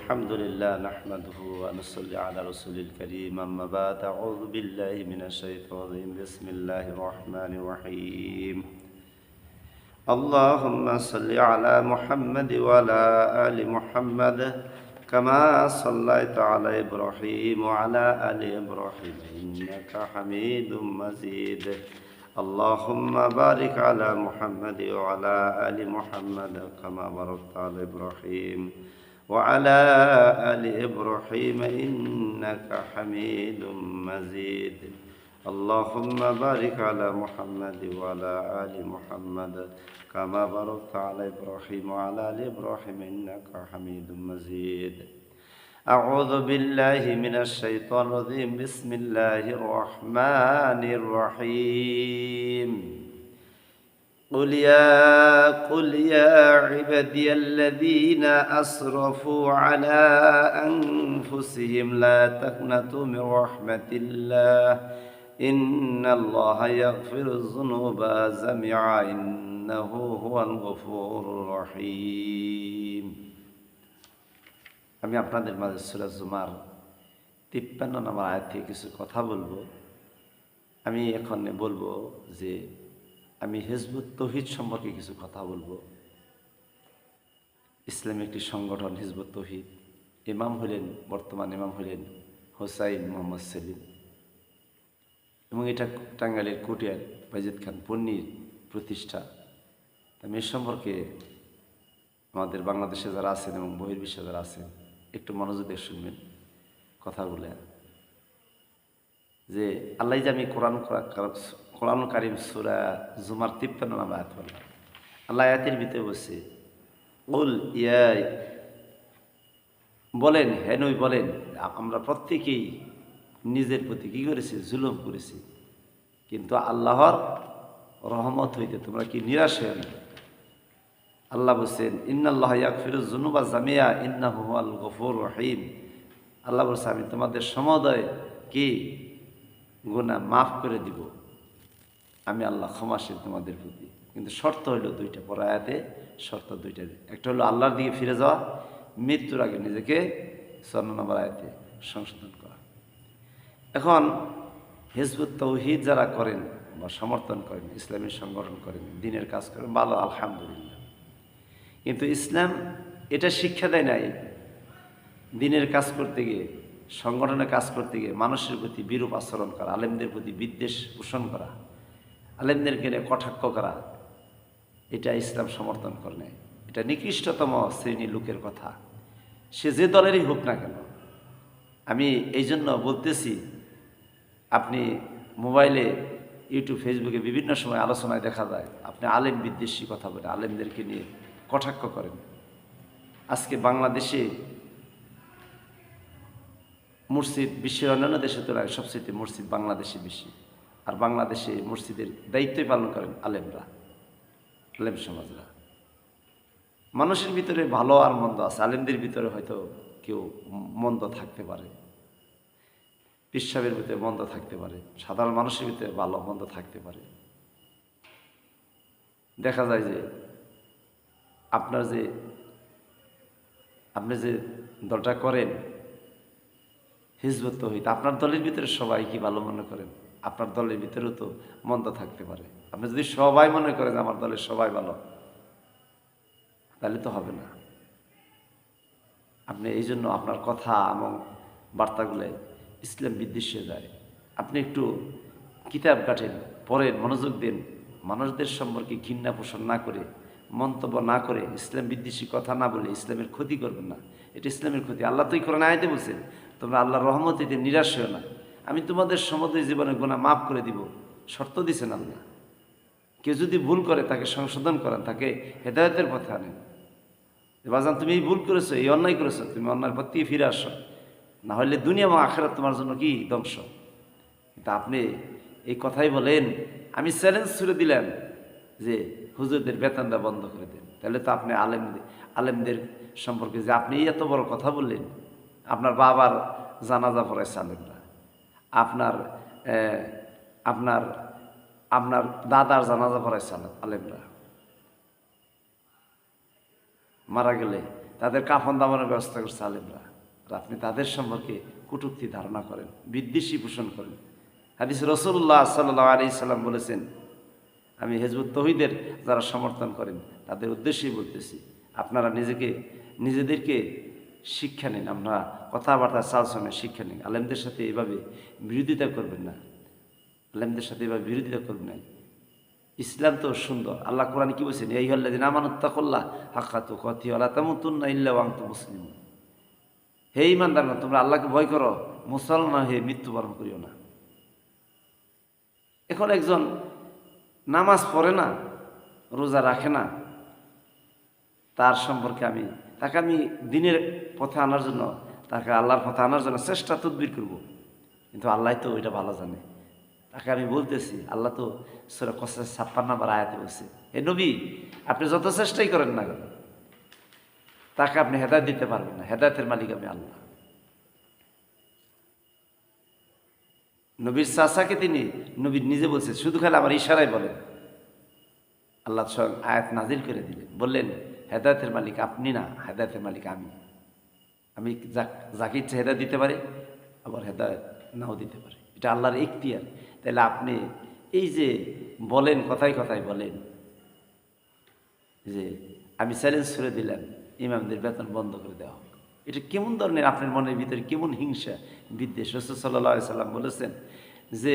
الحمد لله نحمده ونصلي على رسول الكريم أما بعد أعوذ بالله من الشيطان الرجيم بسم الله الرحمن الرحيم اللهم صل على محمد وعلى آل محمد كما صليت على إبراهيم وعلى آل إبراهيم إنك حميد مجيد اللهم بارك على محمد وعلى آل محمد كما باركت على إبراهيم وعلى آل إبراهيم إنك حميد مجيد اللهم بارك على محمد وعلى آل محمد كما باركت على إبراهيم وعلى آل إبراهيم إنك حميد مجيد أعوذ بالله من الشيطان الرجيم بسم الله الرحمن الرحيم قل يا عبادي الذين أسرفوا على أنفسهم لا تقنطوا من رحمة الله إن الله يغفر الذنوب جميعا إنه هو الغفور الرحيم আমি আপনাদের মাঝে সূরা জুমার 53 নম্বর আয়াত থেকে কিছু কথা বলবো। আমি এখন বলবো যে আমি হিজবুত তৌহিদ সম্পর্কে কিছু কথা বলবো। ইসলামী একটি সংগঠন হিজবুত তৌহিদ, ইমাম হলেন বর্তমান ইমাম হলেন হোসাইন মোহাম্মদ সেলিম এবং এটা টাঙ্গাইলের কোটিয়ার বাইজিদ খান পন্নীর প্রতিষ্ঠা। আমি এ সম্পর্কে আমাদের বাংলাদেশে যারা আছেন এবং বহির্বিশ্বে যারা আছেন একটু মনোযোগ দিয়ে শুনবেন কথাগুলো। যে আল্লাহ যে আমি কোরআন কারিম সূরা জুমার 53 নম্বর আয়াত বললাম, আল্লাহ আয়াতের ভিতরে বসে বলেন হে নবী বলেন, আমরা প্রত্যেকেই নিজের প্রতি কী করেছি? জুলুম করেছি, কিন্তু আল্লাহর রহমত হইতে তোমরা কি নিরাশ হয়ে না? আল্লাহ বলছেন ইন্নাল্লাহ ইয়াগফিরুয যুনুবা জামিয়া ইন্নাহু হুয়াল গফুরুর রহিম। আল্লাহ বলছে আমি তোমাদের সমুদয় কি গুনাহ মাফ করে দিব, আমি আল্লাহ ক্ষমাশীল তোমাদের প্রতি। কিন্তু শর্ত হইল দুইটা, পরে আয়াতে শর্ত দুইটা। একটা হলো আল্লাহর দিকে ফিরে যাওয়া, মৃত্যুর আগে নিজেকে 54 নম্বর আয়াতে সংশোধন করা। এখন হিজবুত তৌহিদ যারা করেন বা সমর্থন করেন, ইসলামী সংগঠন করেন, দিনের কাজ করেন, ভালো আলহামদুলিল্লাহ। কিন্তু ইসলাম এটা শিক্ষা দেয় নাই দিনের কাজ করতে গিয়ে, সংগঠনের কাজ করতে গিয়ে মানুষের প্রতি বিরূপ আচরণ করা, আলেমদের প্রতি বিদ্বেষ পোষণ করা, আলেমদেরকে নিয়ে কটাক্ষ করা, এটা ইসলাম সমর্থন করে নেয়। এটা নিকৃষ্টতম শ্রেণীর লোকের কথা, সে যে দলেরই হোক না কেন। আমি এই জন্য বলতেছি, আপনি মোবাইলে ইউটিউব ফেসবুকে বিভিন্ন সময় আলোচনায় দেখা যায় আপনি আলেম বিদ্বেষী কথা বলেন, আলেমদেরকে নিয়ে কটাক্ষ করেন। আজকে বাংলাদেশে মসজিদ বিশ্বের অন্যান্য দেশের তুলনায় সবচেয়ে মসজিদ বাংলাদেশে বেশি, আর বাংলাদেশে মসজিদের দায়িত্বই পালন করেন আলেমরা, আলেম সমাজরা। মানুষের ভিতরে ভালো আর মন্দ আছে, আলেমদের ভিতরে হয়তো কেউ মন্দ থাকতে পারে, পেশাবের ভিতরে মন্দ থাকতে পারে, সাধারণ মানুষের ভিতরে ভালো মন্দ থাকতে পারে। দেখা যায় যে আপনি যে দলটা করেন হিজবুত তৌহিদ, আপনার দলের ভিতরে সবাই কি ভালো মনে করেন? আপনার দলের ভিতরেও তো মন্দ থাকতে পারে। আপনি যদি সবাই মনে করেন আমার দলের সবাই ভালো, তাহলে তো হবে না। আপনি এই জন্য আপনার কথা এবং বার্তাগুলো ইসলাম বিদ্বেষে যায়। আপনি একটু কিতাব কাটেন, পড়েন, মনোযোগ দেন, মানুষদের সম্পর্কে ঘৃণা পোষণ না করে, মন্তব্য না করে, ইসলাম বিদ্বেষী কথা না বলে ইসলামের ক্ষতি করবেন না। এটা ইসলামের ক্ষতি। আল্লাহ তো এই কোরআন আয়াতে বলছেন তোমরা আল্লাহর রহমতে নিরাশ হও না, আমি তোমাদের সমুদয় জীবনে গুনাহ মাফ করে দিব। শর্ত দিছেন আল্লাহ। কেউ যদি ভুল করে তাকে সংশোধন করেন, তাকে হেদায়েতের পথে আনেন। বাজান তুমি এই ভুল করেছো, এই অন্যায় করেছো, তুমি অন্যায়ের পথ থেকে ফিরে আসো, না হলে দুনিয়া এবং আখিরাত তোমার জন্য কি ধ্বংস। কিন্তু আপনি এই কথাই বলেন। আমি চ্যালেঞ্জ ছুড়ে দিলাম যে হুজুরদের বেতনটা বন্ধ করে দেন, তাহলে তো আপনি আলেমদের সম্পর্কে যে আপনি এত বড় কথা বললেন, আপনার বাবার জানাজা পড়াইছে আলেমরা, আপনার আপনার আপনার দাদার জানাজা পড়াইছে আলেমরা, মারা গেলে তাদের কাফন দামানোর ব্যবস্থা করছে আলেমরা, আর আপনি তাদের সম্পর্কে কটূক্তি ধারণা করেন, বিদ্বেষী পোষণ করেন। হাদিস রাসূলুল্লাহ সাল্লাল্লাহু আলাইহি সাল্লাম বলেছেন, আমি হিজবুত তৌহিদের যারা সমর্থন করেন তাদের উদ্দেশ্যেই বলতেছি, আপনারা নিজেদেরকে শিক্ষা নিন, আপনারা কথাবার্তা চালচলনে শিক্ষা নিন। আলেমদের সাথে এভাবে বিরোধিতা করবেন না, আলেমদের সাথে এভাবে বিরোধিতা করবেন না। ইসলাম তো সুন্দর। আল্লাহ কোরআনে কি বলছেন, এই আল্লাযিনা আমানুত্তাকুল্লাহ হাক্কা তুকাতিহি ওয়া লা তামুতুন্না ইল্লা ওয়া আনতুম মুসলিমুন। হে ঈমানদারগণ, তোমরা আল্লাহকে ভয় করো, মুসলমান হয়ে মৃত্যুবরণ করিও না। এখন একজন নামাজ পড়ে না, রোজা রাখে না, তার সম্পর্কে তাকে আমি দিনের পথে আনার জন্য, তাকে আল্লাহর পথে আনার জন্য চেষ্টা তদবির করব, কিন্তু আল্লাহ তো ওইটা ভালো জানে। তাকে আমি বলতেছি, আল্লাহ তো সূরা কসস 56 নম্বর আয়াতে বলছে, হে নবী, আপনি যত চেষ্টাই করেন না কেন, তাকে আপনি হেদায়েত দিতে পারবেন না। হেদায়েতের মালিক আমি আল্লাহ। নবীর চাচাকে নবী নিজে বলছে, শুধু খালি আমার ইশারায় বলেন। আল্লাহ স্বয়ং আয়াত নাজিল করে দিলেন, বললেন, হেদায়েতের মালিক আপনি না, হেদায়েতের মালিক আমি যাকে ইচ্ছা হেদায়েত দিতে পারে, আবার হেদায়েত নাও দিতে পারে। এটা আল্লাহর ইখতিয়ার। তাহলে আপনি এই যে বলেন, কথায় কথায় বলেন যে আমি চ্যালেঞ্জ করে দিলাম ইমামদের বেতন বন্ধ করে দেওয়া হোক, এটা কেমন ধরনের, আপনার মনের ভিতরে কেমন হিংসা বিদ্বেষ? রাসূল সাল্লাল্লাহু আলাইহি সাল্লাম বলেছেন যে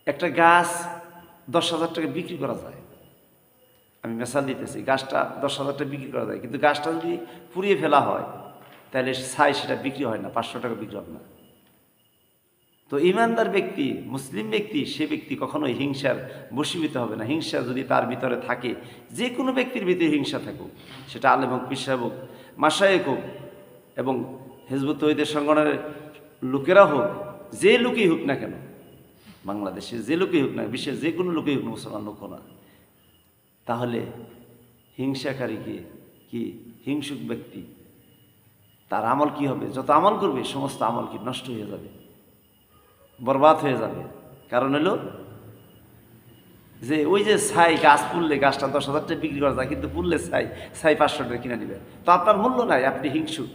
একটা গাছ 10,000 টাকা বিক্রি করা যায়, আমি মেসাল দিতেছি, গাছটা 10,000 টাকা বিক্রি করা যায়, কিন্তু গাছটা যদি পুড়িয়ে ফেলা হয় তাহলে সেটা বিক্রি হয় না, 500 টাকা বিক্রি হবে না। তো ঈমানদার ব্যক্তি, মুসলিম ব্যক্তি, সে ব্যক্তি কখনোই হিংসার বশীভূত হবে না। হিংসা যদি তার ভিতরে থাকে, যে কোনো ব্যক্তির ভিতরে হিংসা থাকুক, সেটা আলেম হোক, পীর সাহেব হোক, মাশায়েখ হোক, এবং হিজবুত তৌহিদের সংগঠনের লোকেরা হোক, যে লোকই হোক না কেন, বাংলাদেশে যে লোকই হোক না, বিশ্বের যে কোনো লোকই হোক না, মুসলমান লোক না, তাহলে হিংসাকারীকে কি হিংসুক ব্যক্তি, তার আমল কি হবে? যত আমল করবে সমস্ত আমল কি নষ্ট হয়ে যাবে, বরবাদ হয়ে যাবে। কারণ হলো যে ওই যে ছাই, গাছ পুড়লে গাছটা 10,000 টাকা বিক্রি করা যায়, কিন্তু পুড়লে ছাই 500 টাকা কিনে নেবে, তো আপনার মূল্য নাই, আপনি হিংসুক।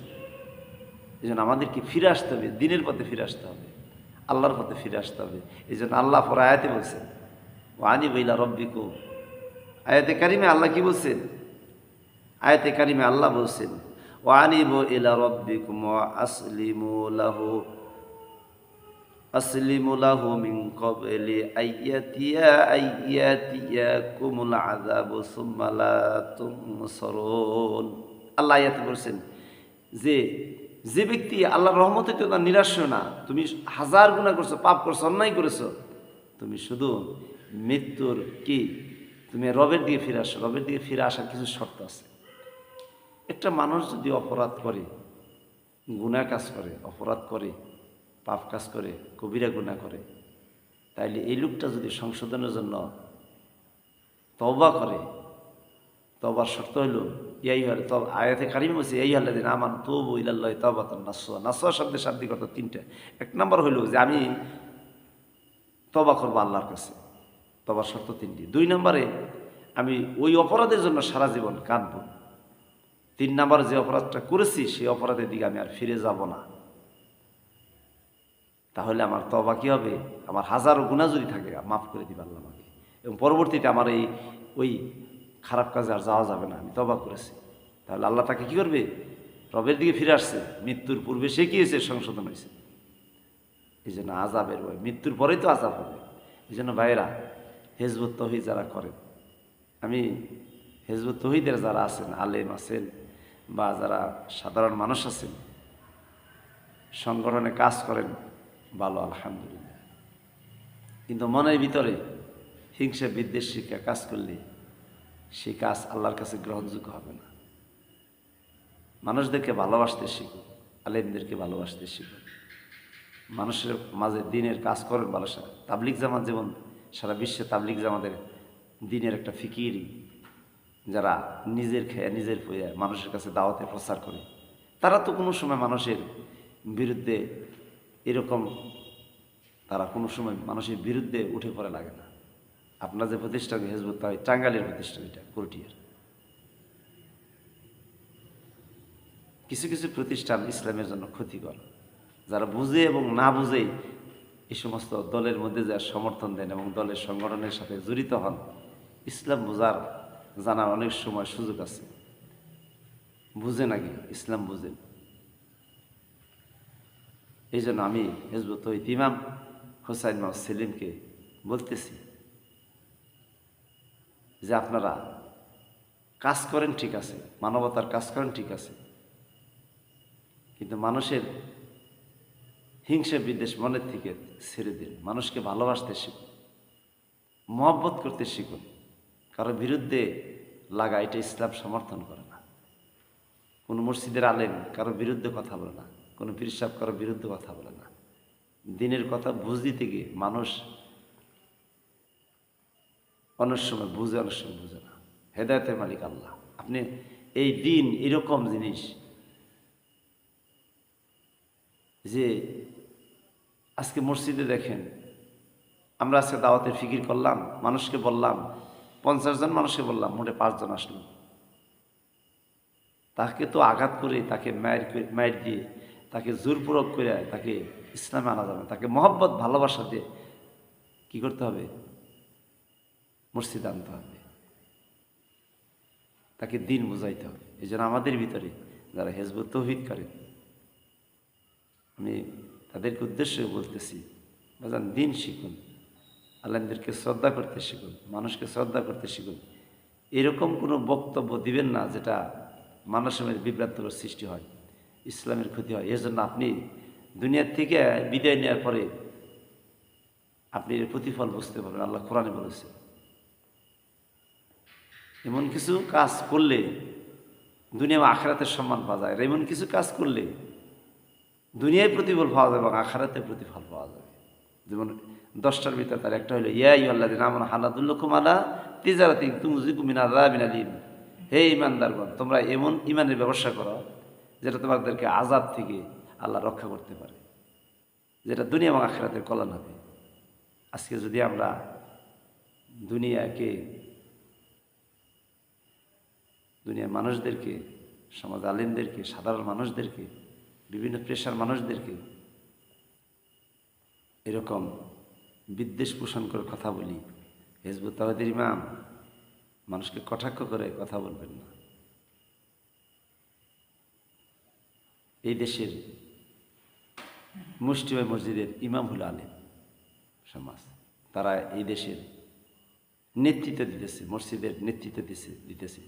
এই জন্য আমাদেরকে ফিরে আসতে হবে, দিনের পথে ফিরে আসতে হবে, আল্লাহর পথে ফিরে আসতে হবে। এই জন্য আল্লাহ পর আয়াতে বলছেন, ও আনিবু ইলা রাব্বিকুম। আয়াতে কারিমে আল্লাহ কি বলছেন? আয়াতে কারিমে আল্লাহ বলছেন, ও আনিবু ইলা রাব্বিকুম ওয়া আসলিমু লাহু মিন ক্বাবলি আইয়াতিয়াকুমুল আযাবু সুম্মা লা তুনসারুন। আল্লাহ আয়াতে বলছেন যে ব্যক্তি আল্লাহর রহমতে তো নিরাশ হয় না, তুমি হাজার গুনাহ করছো, পাপ করছো, অন্যায় করেছো, তুমি শুধু মৃত্যুর তুমি রবের দিকে ফিরে আসো। রবের দিকে ফিরে আসার কিছু শর্ত আছে। একটা মানুষ যদি অপরাধ করে, গুনাহ কাজ করে, অপরাধ করে, পাপ কাজ করে, কবিরা গুনাহ করে, তাইলে এই লোকটা যদি সংশোধনের জন্য তওবা করে, তওবার শর্ত হলো আয়াতে কারিমে বলছে, এই আল্লাযিনা আমানু তুবু ইলাল্লাহি তাওবাতান নাসুহা। নাসুহা শব্দের শাব্দিক অর্থ 3টা। 1 নম্বর হলো যে আমি তওবা করবো আল্লাহর কাছে, তওবার শর্ত 3টি। 2 নম্বরে আমি ওই অপরাধের জন্য সারা জীবন কাঁদব। 3 নম্বরে যে অপরাধটা করেছি সেই অপরাধের দিকে আমি আর ফিরে যাব না। তাহলে আমার তওবা কি হবে? আমার হাজারো গুনাহ যদি থাকে মাফ করে দিবে আল্লাহ আমাকে, এবং পরবর্তীতে আমার ওই খারাপ কাজে আর যাওয়া যাবে না, আমি তওবা করেছি। তাহলে আল্লাহ তাকে কি করবে? রবের দিকে ফিরে আসছে। মৃত্যুর পূর্বে সে কি হয়েছে? সংশোধন হয়েছে। এই জন্য আযাবের ভয়, মৃত্যুর পরেই তো আযাব হবে। এই জন্য ভাইয়েরা, হিজবুত তৌহিদ যারা করেন, আমি হিজবুত তৌহিদের যারা আছেন, আলেম আছেন বা যারা সাধারণ মানুষ আছেন, সংগঠনে কাজ করেন, ভালো, আলহামদুলিল্লাহ। কিন্তু মনের ভিতরে হিংসা বিদ্বেষ শিক্ষা কাজ করলে সেই কাজ আল্লাহর কাছে গ্রহণযোগ্য হবে না। মানুষদেরকে ভালোবাসতে শিখুন, আলেমদেরকে ভালোবাসতে শিখুন, মানুষের মাঝে দিনের কাজ করেন ভালোবাসা। তাবলিগ জামাত যেমন সারা বিশ্বে তাবলিগ জামাতের দিনের একটা ফিকির, যারা নিজের খেয়ে নিজের পয়ে মানুষের কাছে দাওয়াতে প্রচার করে, তারা তো কোনো সময় মানুষের বিরুদ্ধে এরকম, তারা কোনো সময় মানুষের বিরুদ্ধে উঠে পড়ে লাগে না। আপনার যে প্রতিষ্ঠান হিজবুত তৌহিদ, টাঙ্গাইলের প্রতিষ্ঠান, এটা কুরটিয়ার, কিছু কিছু প্রতিষ্ঠান ইসলামের জন্য ক্ষতিকর। যারা বুঝে এবং না বুঝেই এই সমস্ত দলের মধ্যে যারা সমর্থন দেন এবং দলের সংগঠনের সাথে জড়িত হন, ইসলাম বোঝার জানার অনেক সময় সুযোগ আছে। বুঝে নাকি ইসলাম বুঝেন। এই জন্য আমি হিজবুত তৌহিদ ইমাম হোসাইন মোহাম্মদ সেলিমকে বলতেছি যে আপনারা কাজ করেন ঠিক আছে, মানবতার কাজ করেন ঠিক আছে, কিন্তু মানুষের হিংসা বিদ্বেষ মনের থেকে ছেড়ে দিন। মানুষকে ভালোবাসতে শিখুন, মহব্বত করতে শিখুন। কারো বিরুদ্ধে লাগা এটা ইসলাম সমর্থন করে না। কোনো মসজিদের আলেম কারো বিরুদ্ধে কথা বলে না, কোনো পীর সাহেব কারো বিরুদ্ধে কথা বলে না। দিনের কথা বুঝ দিতে গিয়ে মানুষ অনেক সময় বুঝে, অনেক সময় বুঝে না। হেদায়েতের মালিক আল্লাহ। আপনি এই দিন এরকম জিনিস যে আজকে মসজিদে দেখেন, আমরা আজকে দাওয়াতের ফিকির করলাম, মানুষকে বললাম, 50 জন মানুষকে বললাম, মোটে 5 জন আসলো। তাকে তো আঘাত করে, তাকে মায়ের দিয়ে, তাকে জোর প্রয়োগ করে তাকে ইসলামে আনা যাবে। তাকে মহব্বত ভালোবাসা দিয়ে কি করতে হবে? মসজিদে আনতে হবে, তাকে দিন বুঝাইতে হবে। এই জন্য আমাদের ভিতরে যারা হিজবুত তৌহিদ করেন, আমি তাদেরকে উদ্দেশ্যে বলতেছি, বাজান দিন শিখুন, আলেমদেরকে শ্রদ্ধা করতে শিখুন, মানুষকে শ্রদ্ধা করতে শিখুন। এরকম কোনো বক্তব্য দিবেন না যেটা মানুষের মধ্যে বিভ্রান্তকর সৃষ্টি হয়, ইসলামের ক্ষতি হয়। এর জন্য আপনি দুনিয়ার থেকে বিদায় নেওয়ার পরে আপনি এর প্রতিফল বুঝতে পারবেন। আল্লাহ কোরআনে বলেছে, এমন কিছু কাজ করলে দুনিয়া এবং আখিরাতের সম্মান পাওয়া যায়, আর এমন কিছু কাজ করলে দুনিয়ায় প্রতিফল পাওয়া যাবে এবং আখিরাতে প্রতিফল পাওয়া যাবে। যেমন 10টার ভিতরে তার একটা হলো, ইয়া আইয়ুহাল্লাযীনা আমানু হালাদুল্লাকুম আলা তিজারাতিন তুনজিকুম মিন আযাবিন আলীম। হে ঈমানদারগণ, তোমরা এমন ঈমানের ব্যবসা করো যেটা তোমাদেরকে আযাব থেকে আল্লাহ রক্ষা করতে পারে, যেটা দুনিয়া এবং আখিরাতের কল্যাণ হবে। আজকে যদি আমরা দুনিয়ার মানুষদেরকে, সমাজ আলেমদেরকে, সাধারণ মানুষদেরকে, বিভিন্ন পেশার মানুষদেরকে এরকম বিদ্বেষ পোষণ করে কথা বলি, হিজবুত তৌহিদের ইমাম মানুষকে কটাক্ষ করে কথা বলবেন না। এই দেশের মুষ্টিমেয় মসজিদের ইমাম হলো আলেম সমাজ। তারা এই দেশের নেতৃত্ব দিতেছে, মসজিদের নেতৃত্ব দিতেছে।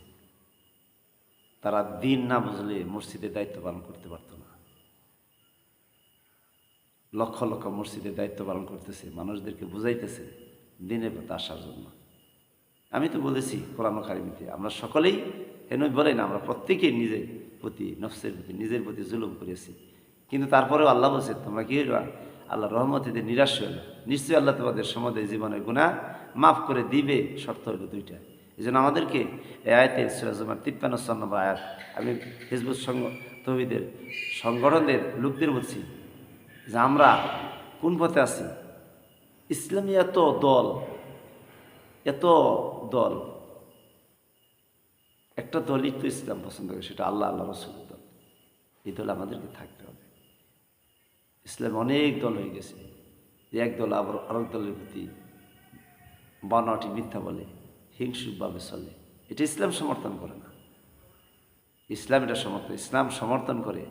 তারা দিন না বুঝলে মসজিদের দায়িত্ব পালন করতে পারত না। লক্ষ লক্ষ মসজিদের দায়িত্ব পালন করতেছে, মানুষদেরকে বুঝাইতেছে দিনের পথে আসার জন্য। আমি তো বলেছি কোরআন কারিমে, আমরা সকলেই বলেন, আমরা প্রত্যেকেই নিজের প্রতি, নফসের প্রতি, নিজের প্রতি জুলুম করেছি। কিন্তু তারপরেও আল্লাহ বলছে, তোমরা কি হইবা? আল্লাহ রহমতিতে নিরাশ হইল, নিশ্চয়ই আল্লাহ তোমাদের সমাজের জীবনের গুনাহ মাফ করে দিবে। শর্ত হইল 2টা। এই জন্য আমাদেরকে এই আয়াতে সূরা জুমার 53 নম্বর আয়াত, আমি হিজবুত তৌহিদের সংগঠনদের লোকদের বলছি যে আমরা কোন পথে আছি। ইসলামী এত দল, একটা দলই তো ইসলাম পছন্দ করে, সেটা আল্লাহ রসুলের দল। এই দল আমাদেরকে থাকতে হবে। ইসলাম অনেক দল হয়ে গেছে, যে এক দল আবার আরেক দলের প্রতি বানোয়াটি মিথ্যা বলে, হিংসুকভাবে চলে। এটা ইসলাম সমর্থন করে না। ইসলাম সমর্থন করে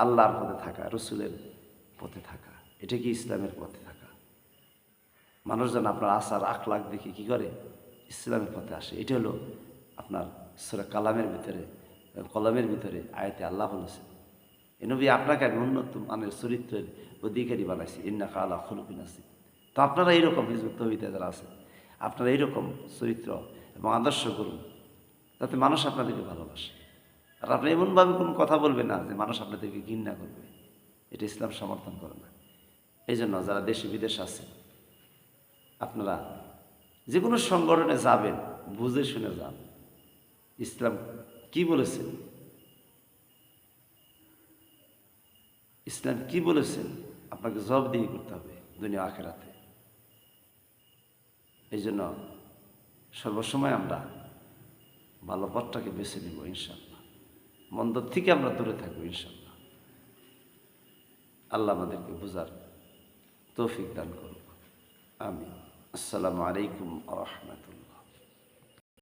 আল্লাহর পথে থাকা, রসুলের পথে থাকা। এটা কি ইসলামের পথে থাকা? মানুষজন আপনার আচার আখলাক দেখে কি করে? ইসলামের পথে আসে। এটা হলো আপনার সূরা কলমের ভিতরে আয়াতে আল্লাহ বলেছেন, এ নবী, আপনাকে আমি উন্নত মানের চরিত্রের অধিকারী বানাইছি, ইন্নাকা আলা খুলুকিন আযীম। তো আপনারা এইরকম হিজবুত তৌহিদে যারা আছেন, আপনারা এইরকম চরিত্র এবং আদর্শ করুন, যাতে মানুষ আপনাদেরকে ভালোবাসে। আর আপনি এমনভাবে কোনো কথা বলবেন না যে মানুষ আপনাদেরকে ঘৃণা করবে। এটা ইসলাম সমর্থন করে না। এই জন্য যারা দেশে বিদেশে আছেন, আপনারা যে কোনো সংগঠনে যাবেন, বুঝে শুনে যান। ইসলাম কি বলেছেন, ইসলাম কি বলেছেন, আপনাকে জবাবদিহি করতে হবে দুনিয়া আখিরাতে। এই জন্য সর্বসময় আমরা ভালো পথটাকে বেছে নেব ইনশাআল্লাহ। মন্দ থেকে আমরা দূরে থাকবো ইনশাল্লাহ। আল্লাহ আমাদেরকে বুঝার তৌফিক দান করুন। আমিন। আসসালামু আলাইকুম ওয়া রাহমাতুল্লাহ।